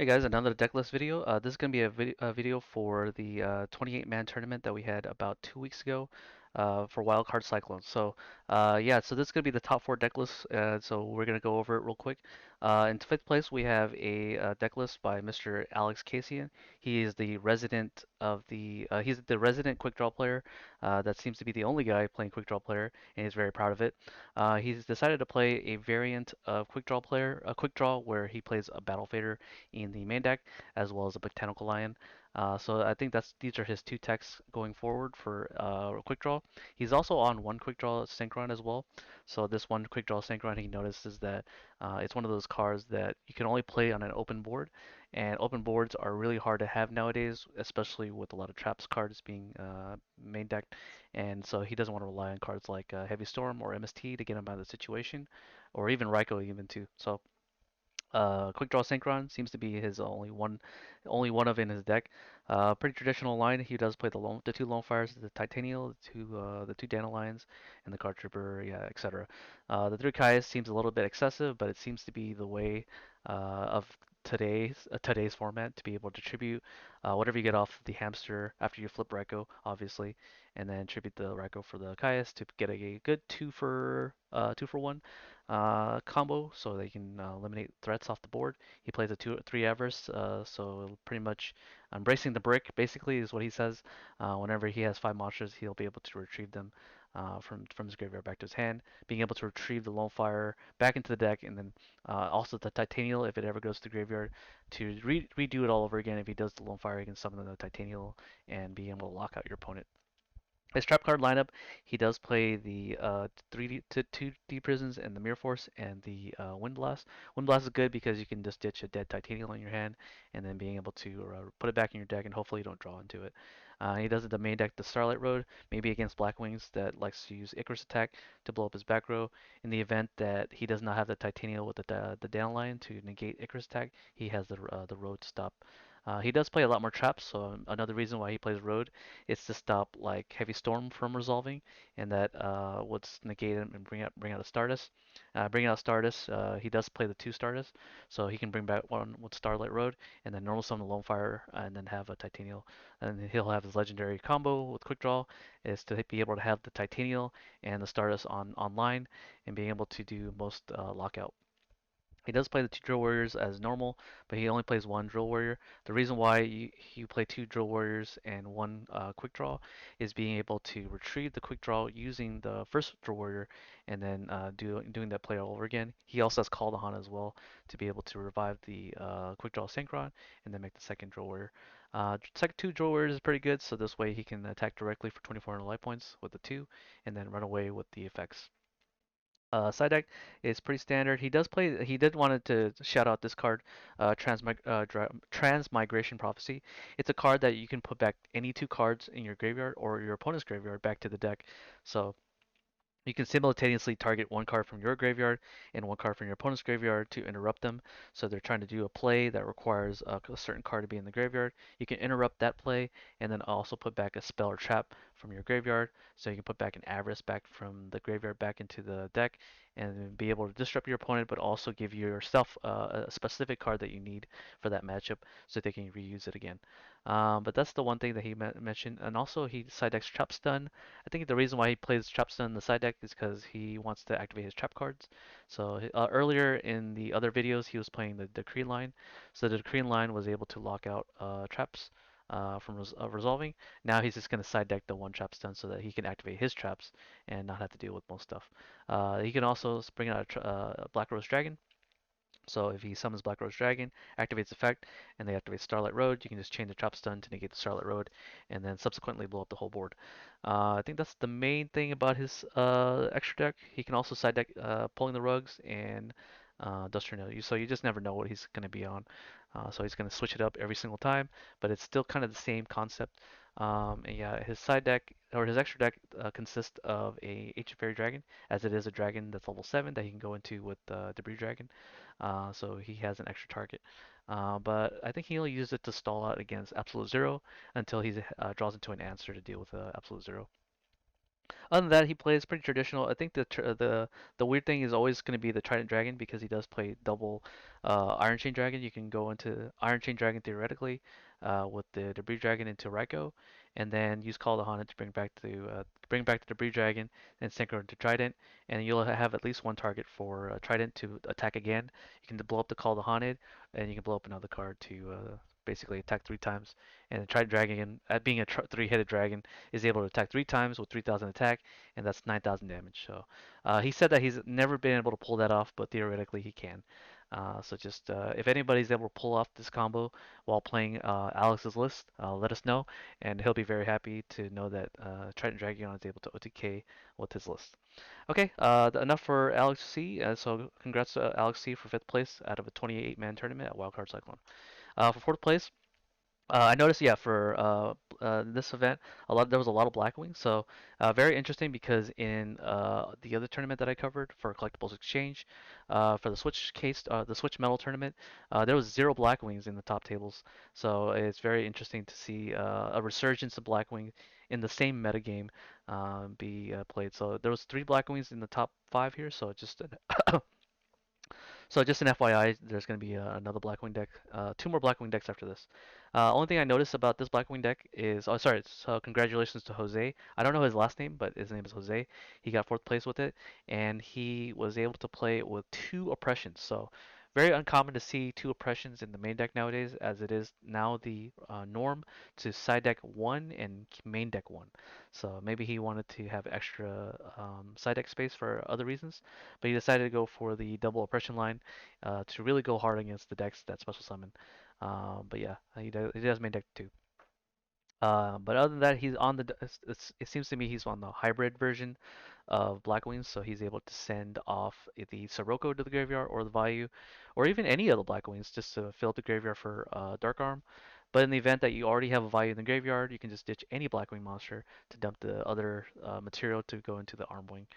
Hey guys, another decklist video. This is going to be a video for the 28-man tournament that we had about 2 weeks ago for Wildcard Cyclones. Yeah, so this is going to be the top four decklists. So we're going to go over it real quick. In fifth place, we have a decklist by Mr. Alex Kasian. He is the resident of he's the resident quick draw player. That seems to be the only guy playing quick draw player, and he's very proud of it. He's decided to play a variant of quick draw player, a quick draw where he plays a battle fader in the main deck, as well as a Botanical Lion. So I think these are his two techs going forward for Quick Draw. He's also on one Quick Draw Synchron as well. So this one Quick Draw Synchron, he notices that it's one of those cards that you can only play on an open board, and open boards are really hard to have nowadays, especially with a lot of traps cards being main decked. And so he doesn't want to rely on cards like Heavy Storm or MST to get him out of the situation, or even Raikou even too. So Quick Draw Synchron seems to be his only one of in his deck. Pretty traditional line. He does play the two Lone Fires, the Titanial, the two Dandelions, and the Card Trooper, yeah, etc. The three Kaias seems a little bit excessive, but it seems to be the way of today's format to be able to tribute whatever you get off the hamster after you flip Raikou, obviously, and then tribute the Raikou for the Kaias to get a good two for one combo, so they can eliminate threats off the board. He plays a 2/3 Avarice, so pretty much embracing the brick, basically, is what he says. Whenever he has five monsters, he'll be able to retrieve them from his graveyard back to his hand. Being able to retrieve the Lone Fire back into the deck, and then also the Titanial, if it ever goes to the graveyard, to redo it all over again. If he does the Lone Fire, he can summon the Titanial and be able to lock out your opponent. His trap card lineup, he does play the 3D to 2D prisons and the Mirror Force and the Wind Blast. Wind Blast is good because you can just ditch a dead Titanium on your hand and then being able to put it back in your deck and hopefully you don't draw into it. He does it the main deck, the Starlight Road, maybe against Blackwings that likes to use Icarus attack to blow up his back row. In the event that he does not have the Titanium with the Dandelion to negate Icarus attack, he has the Road to stop. He does play a lot more traps, so another reason why he plays Road is to stop like Heavy Storm from resolving, and that would negate him and bring out a Stardust. Bring out Stardust, he does play the two Stardust, so he can bring back one with Starlight Road, and then normal summon the Lone Fire, and then have a Titanial. And he'll have his legendary combo with Quick Draw, is to be able to have the Titanial and the Stardust online, and being able to do most lockout. He does play the two Drill Warriors as normal, but he only plays one Drill Warrior. The reason why you play two Drill Warriors and one Quick Draw is being able to retrieve the Quick Draw using the first Drill Warrior and then doing that play all over again. He also has Call to Han as well to be able to revive the Quick Draw Synchron and then make the second Drill Warrior. Second two Drill Warriors is pretty good, so this way he can attack directly for 2400 life points with the two and then run away with the effects. Side deck is pretty standard. He did wanted to shout out this card, Transmigration Prophecy. It's a card that you can put back any two cards in your graveyard or your opponent's graveyard back to the deck. So you can simultaneously target one card from your graveyard and one card from your opponent's graveyard to interrupt them. So they're trying to do a play that requires a certain card to be in the graveyard. You can interrupt that play and then also put back a spell or trap from your graveyard. So you can put back an Avarice back from the graveyard back into the deck and be able to disrupt your opponent, but also give yourself a specific card that you need for that matchup so they can reuse it again. But that's the one thing that he mentioned. And also he side decks Trap Stun. I think the reason why he plays Trap Stun in the side deck is because he wants to activate his trap cards. So earlier in the other videos, he was playing the Decree line. So the Decree line was able to lock out traps from resolving. Now he's just going to side deck the one Trap Stun so that he can activate his traps and not have to deal with most stuff. He can also bring out a Black Rose Dragon. So if he summons Black Rose Dragon, activates effect, and they activate Starlight Road, you can just chain the Trap Stun to negate the Starlight Road, and then subsequently blow up the whole board. I think that's the main thing about his extra deck. He can also side deck Pulling the Rugs and Dust Tornado. So you just never know what he's going to be on. So he's going to switch it up every single time, but it's still kind of the same concept. And yeah, his side deck or his extra deck consists of a Ancient Fairy Dragon, as it is a dragon that's level 7 that he can go into with Debris Dragon. So he has an extra target. But I think he'll use it to stall out against Absolute Zero until he draws into an answer to deal with Absolute Zero. Other than that, he plays pretty traditional. I think the weird thing is always going to be the Trident Dragon because he does play double Iron Chain Dragon. You can go into Iron Chain Dragon theoretically with the Debris Dragon into Raikou, and then use Call the Haunted to bring back the Debris Dragon and synchro into Trident, and you'll have at least one target for Trident to attack again. You can blow up the Call the Haunted, and you can blow up another card to basically attack 3 times. And the Trident Dragon, at being a three-headed dragon, is able to attack 3 times with 3,000 attack, and that's 9,000 damage. So he said that he's never been able to pull that off, but theoretically he can. So just if anybody's able to pull off this combo while playing Alex's list, let us know, and he'll be very happy to know that Trident Dragon is able to OTK with his list. Okay, enough for Alex C. So congrats to Alex C for fifth place out of a 28-man tournament at Wildcard Cyclone. For fourth place, I noticed, yeah, for this event, there was a lot of Blackwings. So very interesting because in the other tournament that I covered for Collectibles Exchange, for the the Switch Metal tournament, there was zero Blackwings in the top tables. So it's very interesting to see a resurgence of Blackwing in the same metagame be played. So there was three Blackwings in the top five here. So just an FYI, there's going to be another Blackwing deck, two more Blackwing decks after this. Only thing I noticed about this Blackwing deck is, oh sorry, so congratulations to Jose. I don't know his last name, but his name is Jose. He got fourth place with it, and he was able to play it with two oppressions. So very uncommon to see two oppressions in the main deck nowadays, as it is now the norm to side deck one and main deck one. So maybe he wanted to have extra side deck space for other reasons, but he decided to go for the double oppression line to really go hard against the decks that special summon. But yeah, he does main deck too. But other than that, he's on the. It seems to me he's on the hybrid version of Blackwings, so he's able to send off the Sirocco to the graveyard or the Vayu, or even any of the Blackwings just to fill up the graveyard for Dark Arm. But in the event that you already have a Vayu in the graveyard, you can just ditch any Blackwing monster to dump the other material to go into the Armwing.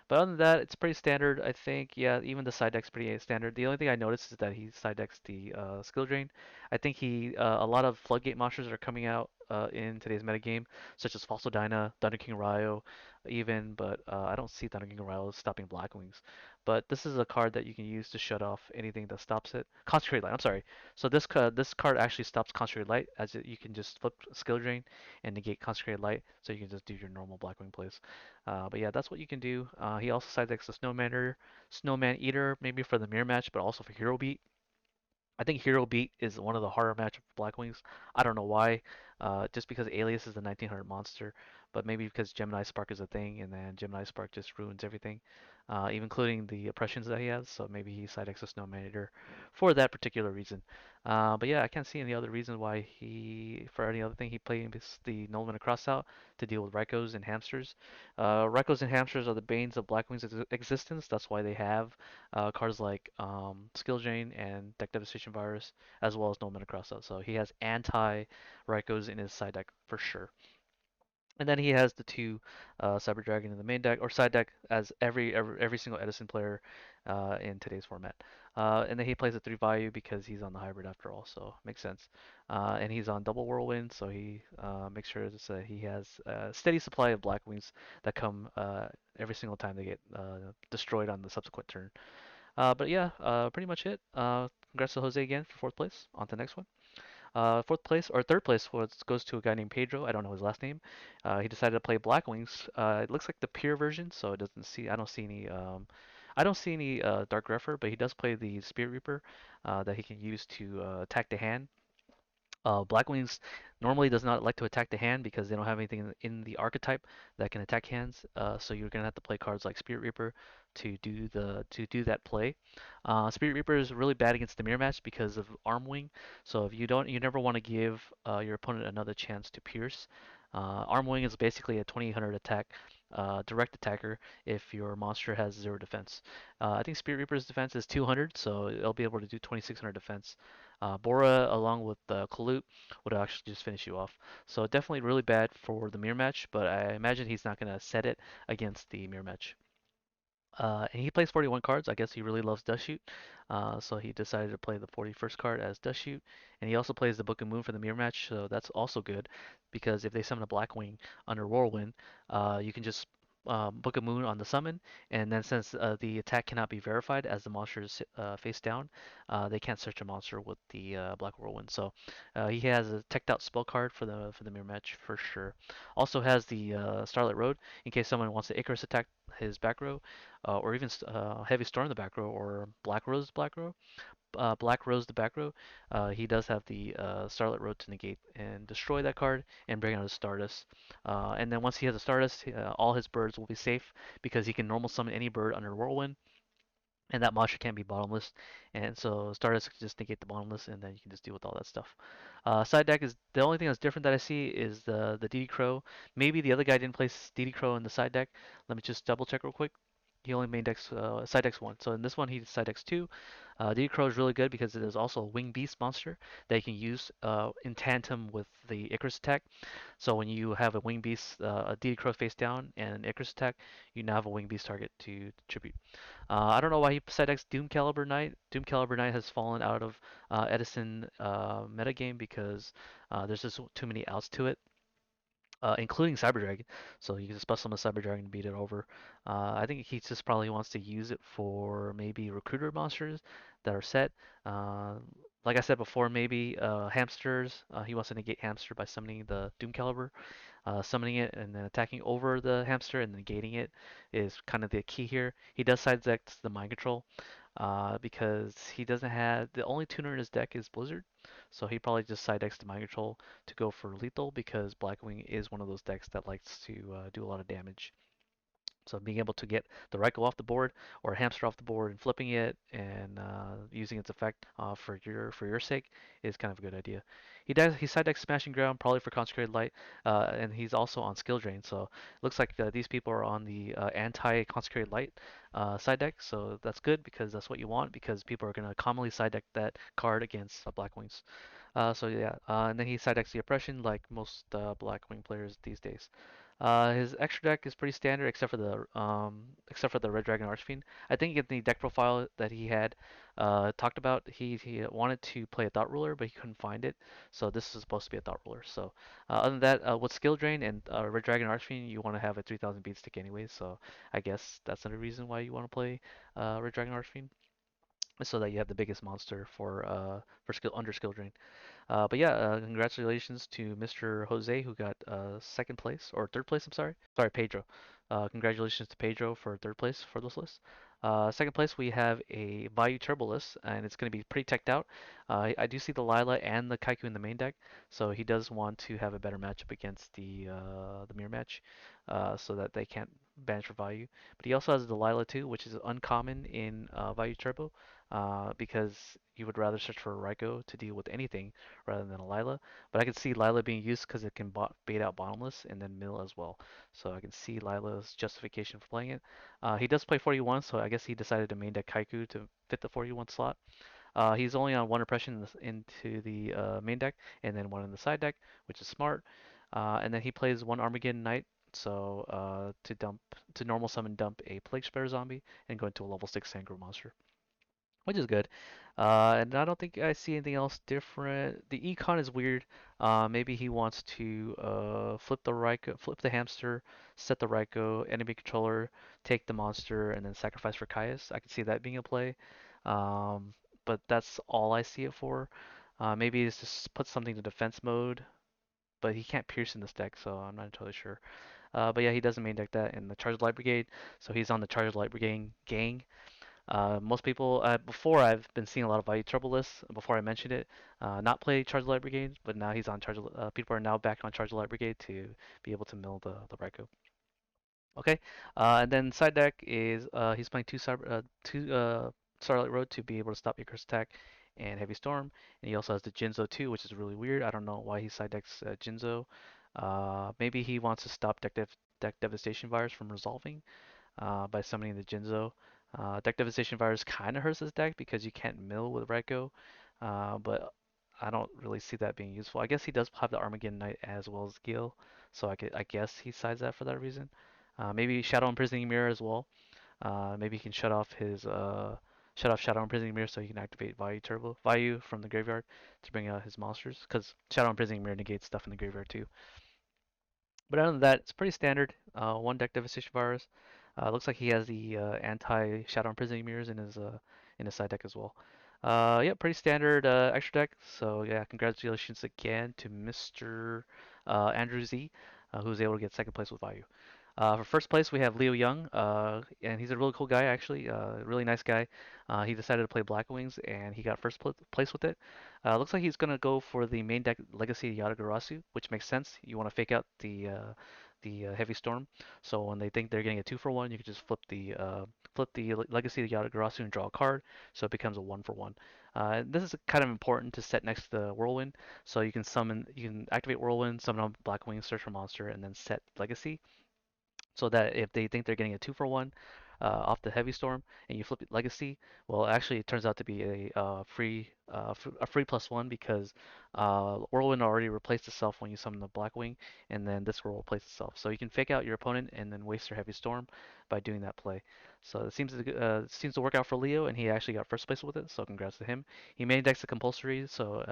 But other than that, it's pretty standard. I think, yeah, even the side deck's pretty standard. The only thing I noticed is that he side decks the skill drain. I think a lot of floodgate monsters are coming out in today's metagame, such as Fossil Dyna, Thunder King Ryo, even, but I don't see Thunder King Ryo stopping Blackwings. But this is a card that you can use to shut off anything that stops it. Concentrate Light, I'm sorry. So this card actually stops Concentrate Light, you can just flip skill drain and negate Concentrated Light, so you can just do your normal Blackwing plays. But yeah, that's what you can do. He also side decks the Snowman Eater, maybe for the mirror match, but also for Hero Beat. I think Hero Beat is one of the harder matchups for Blackwings. I don't know why. Just because Alias is the 1900 monster, but maybe because Gemini Spark is a thing, and then Gemini Spark just ruins everything, even including the oppressions that he has. So maybe he side decks a Snowman Eater for that particular reason. But yeah, I can't see any other reason why for any other thing he played the Nullman across out to deal with Rykos and Hamsters. Rykos and Hamsters are the banes of Blackwing's existence. That's why they have cards like Skill Drain and Deck Devastation Virus, as well as No Mana Crossout. So he has anti Rykos in his side deck for sure. And then he has the two Cyber Dragon in the main deck or side deck, as every single Edison player in today's format. And then he plays a 3 Vayu because he's on the hybrid after all, so makes sense. And he's on double Whirlwind, so he makes sure that he has a steady supply of Blackwings that come every single time they get destroyed on the subsequent turn. But yeah, pretty much it. Congrats to Jose again for fourth place. On to the next one. Fourth place or third place goes to a guy named Pedro. I don't know his last name. He decided to play Blackwings. It looks like the pure version, so it doesn't see. I don't see any. I don't see any Dark Grepher, but he does play the Spirit Reaper that he can use to attack the hand. Blackwings normally does not like to attack the hand because they don't have anything in the archetype that can attack hands. So you're gonna have to play cards like Spirit Reaper to do that play. Spirit Reaper is really bad against the mirror match because of Armwing. So if you never want to give your opponent another chance to pierce. Armwing is basically a 2800 attack. Direct attacker if your monster has zero defense. I think Spirit Reaper's defense is 200, so it'll be able to do 2600 defense. Bora, along with Kalut, would actually just finish you off. So definitely really bad for the mirror match, but I imagine he's not going to set it against the mirror match. And he plays 41 cards. I guess he really loves Dust Shoot. So he decided to play the 41st card as Dust Shoot. And he also plays the Book of Moon for the mirror match. So that's also good because if they summon a Blackwing under Whirlwind, you can just Book of Moon on the summon, and then since the attack cannot be verified as the monster is face down, they can't search a monster with the Black Whirlwind. So he has a teched out spell card for the mirror match for sure. Also has the Starlight Road in case someone wants to Icarus attack his back row, or even Heavy Storm the back row, or Black Rose the back row, he does have the Starlit Road to negate and destroy that card and bring out his Stardust. And then once he has a Stardust, all his birds will be safe because he can normal summon any bird under Whirlwind, and that monster can't be bottomless. And so Stardust can just negate the bottomless, and then you can just deal with all that stuff. Side deck is the only thing that's different that I see is the DD Crow. Maybe the other guy didn't place DD Crow in the side deck. Let me just double check real quick. He only main decks side decks one. So in this one he side decks two. DD Crow is really good because it is also a Wing Beast monster that you can use in tandem with the Icarus attack. So when you have a Wing Beast, a DD Crow face down, and an Icarus attack, you now have a Wing Beast target to tribute. I don't know why he said X Doom Caliber Knight. Doom Caliber Knight has fallen out of EDISON metagame because there's just too many outs to it, including Cyber Dragon. So you can just special summon Cyber Dragon and beat it over. I think he just probably wants to use it for maybe recruiter monsters that are set. Uh, like I said before, maybe hamsters. He wants to negate hamster by summoning the Doom Caliber. Summoning it and then attacking over the hamster and then negating it is kind of the key here. He does side deck the mind control because he doesn't have the only tuner in his deck is Blizzard, so he probably just side decks the mind control to go for lethal because Blackwing is one of those decks that likes to do a lot of damage. So being able to get the Raikou off the board or a hamster off the board and flipping it and using its effect for your sake is kind of a good idea. He side decks Smashing Ground probably for Consecrated Light, and he's also on Skill Drain. So it looks like these people are on the anti Consecrated Light side deck. So that's good because that's what you want because people are going to commonly side deck that card against Blackwings. So yeah, and then he side decks the Oppression like most Blackwing players these days. His extra deck is pretty standard except for the Red Dragon Archfiend. I think in the deck profile that he had talked about, he wanted to play a Thought Ruler, but he couldn't find it. So this is supposed to be a Thought Ruler. So other than that, with Skill Drain and Red Dragon Archfiend, you want to have a 3000 beat stick anyway. So I guess that's another reason why you want to play Red Dragon Archfiend, so that you have the biggest monster for skill drain. But yeah, congratulations to Mr. Jose who got second place or third place. I'm sorry, Pedro. Congratulations to Pedro for third place for this list. Second place we have a Vayu Turbo list, and it's going to be pretty teched out. I do see the Lila and the Kaiku in the main deck, so he does want to have a better matchup against the mirror match, so that they can't banish for Vayu. But he also has the Lila too, which is uncommon in Vayu Turbo, because you would rather search for a Raikou to deal with anything rather than a Lila. But I can see Lila being used because it can bait out Bottomless and then Mill as well. So I can see Lila's justification for playing it. He does play 41, so I guess he decided to main deck Kaiku to fit the 41 slot. He's only on one impression into the main deck and then one in the side deck, which is smart. And then he plays one Armageddon Knight, so to normal summon dump a Plague Spreader zombie and go into a level 6 Sangro monster, which is good. And I don't think I see anything else different. The econ is weird. Maybe he wants to flip the hamster, set the Raikou, enemy controller, take the monster, and then sacrifice for Caius. I can see that being a play. But that's all I see it for. Maybe it's just put something to defense mode, but he can't pierce in this deck, so I'm not entirely sure. But yeah, he doesn't main deck that in the Charged Light Brigade, so he's on the Charged Light Brigade gang. Most people, before I've been seeing a lot of Vayu Trouble lists, before I mentioned it, not play Charge Light Brigade, but now he's on Charge, people are now back on Charge Light Brigade to be able to mill the Raikou. Okay, and then side deck is he's playing two Starlight Road to be able to stop Icarus attack and Heavy Storm, and he also has the Jinzo too, which is really weird. I don't know why he side decks Jinzo. Maybe he wants to stop deck Devastation Virus from resolving by summoning the Jinzo. Deck Devastation Virus kind of hurts this deck because you can't mill with Raikou, but I don't really see that being useful. I guess he does have the Armageddon Knight as well as Gil, so I guess he sides that for that reason. Maybe Shadow Imprisoning Mirror as well. Maybe he can shut off Shadow Imprisoning Mirror so he can activate Vayu from the graveyard to bring out his monsters. Because Shadow Imprisoning Mirror negates stuff in the graveyard too. But other than that, it's pretty standard. One deck devastation virus. Looks like he has the anti Shadow Imprisoning mirrors in his side deck as well. Yeah, pretty standard extra deck. So yeah, congratulations again to Mr. Andrew Z, who was able to get second place with Vayu. For first place, we have Leo Young, and he's a really cool guy, actually. Really nice guy. He decided to play Blackwings, and he got first place with it. Looks like he's gonna go for the main deck Legacy Yatagarasu, which makes sense. You want to fake out the Heavy Storm, so when they think they're getting a 2-for-1, you can just flip the Legacy Yatagarasu and draw a card, so it becomes a 1-for-1. This is kind of important to set next to the Whirlwind, so you can activate Whirlwind, summon on Blackwing, search for monster, and then set Legacy so that if they think they're getting a 2-for-1 off the heavy storm and you flip it legacy, well, actually it turns out to be a free +1 because whirlwind already replaced itself when you summon the blackwing, and then this will replace itself. So you can fake out your opponent and then waste their heavy storm by doing that play. So it seems to work out for Leo, and he actually got first place with it. So congrats to him. He main decks the compulsory, so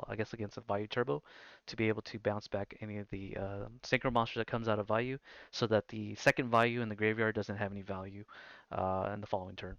I guess against a Vayu Turbo to be able to bounce back any of the synchro monsters that comes out of Vayu so that the second Vayu in the graveyard doesn't have any value in the following turn.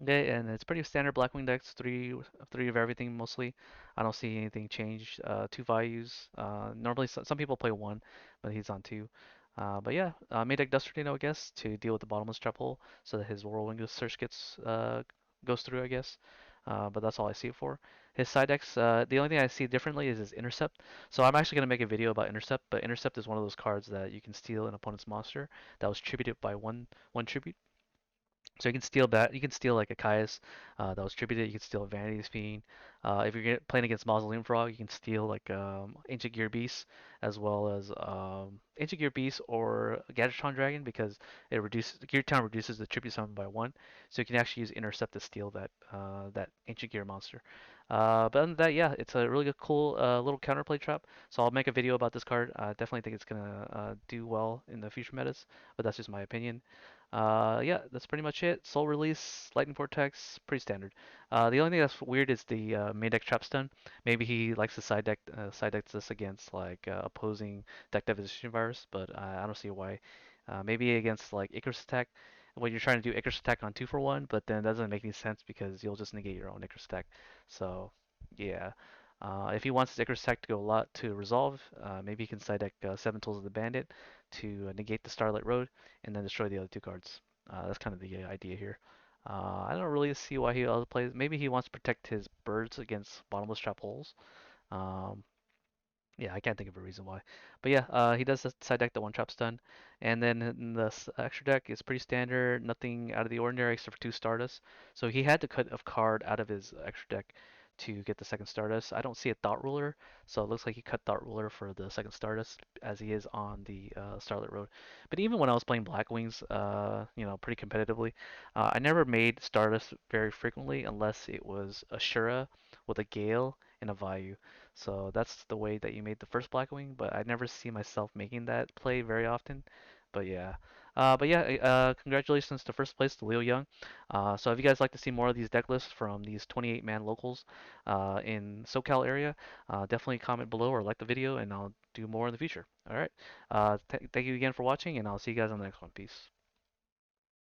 Okay, and it's pretty standard Blackwing decks, three of everything mostly. I don't see anything change. Two Vayus. Normally, some people play one, but he's on two. But yeah, made deck Dust Tornado, I guess, to deal with the bottomless trap hole, so that his Whirlwind Search goes through, I guess. But that's all I see it for. His side decks, the only thing I see differently is his Intercept. So I'm actually gonna make a video about Intercept, but Intercept is one of those cards that you can steal an opponent's monster that was tributed by one tribute. So you can steal that. You can steal like a Caius that was tributed. You can steal a Vanity's Fiend. If you're playing against Mausoleum Frog, you can steal like Ancient Gear Beast as well as Ancient Gear Beast or Gadgetron Dragon because it reduces Gear Town reduces the tribute summon by one. So you can actually use Intercept to steal that Ancient Gear monster. But other than that, yeah, it's a really good, cool little counterplay trap. So I'll make a video about this card. I definitely think it's gonna do well in the future metas, but that's just my opinion. Yeah, that's pretty much it. Soul Release, Lightning Vortex, pretty standard. The only thing that's weird is the main deck trap stun. Maybe he likes to side deck this against like opposing deck deposition virus, but I don't see why. Maybe against like Icarus attack when you're trying to do Icarus attack on 2-for-1, but then it doesn't make any sense because you'll just negate your own Icarus attack. So yeah. If he wants his Icarus attack to go a lot to resolve, maybe he can side deck Seven Tools of the Bandit to negate the Starlight Road and then destroy the other two cards. That's kind of the idea here. I don't really see why he other plays. Maybe he wants to protect his birds against bottomless trap holes. Um, yeah, I can't think of a reason why. But yeah, he does side deck the one trap stun. And then in the extra deck is pretty standard, nothing out of the ordinary except for two Stardust. So he had to cut a card out of his extra deck to get the second Stardust. I don't see a Thought Ruler, so it looks like he cut Thought Ruler for the second Stardust as he is on the Starlit Road. But even when I was playing Blackwings, pretty competitively, I never made Stardust very frequently unless it was a Shura with a Gale and a Vayu. So that's the way that you made the first Blackwing, but I never see myself making that play very often. But yeah. Congratulations to first place to Leo Young. So if you guys like to see more of these deck lists from these 28-man locals in SoCal area, definitely comment below or like the video, and I'll do more in the future. All right. Thank you again for watching, and I'll see you guys on the next one. Peace.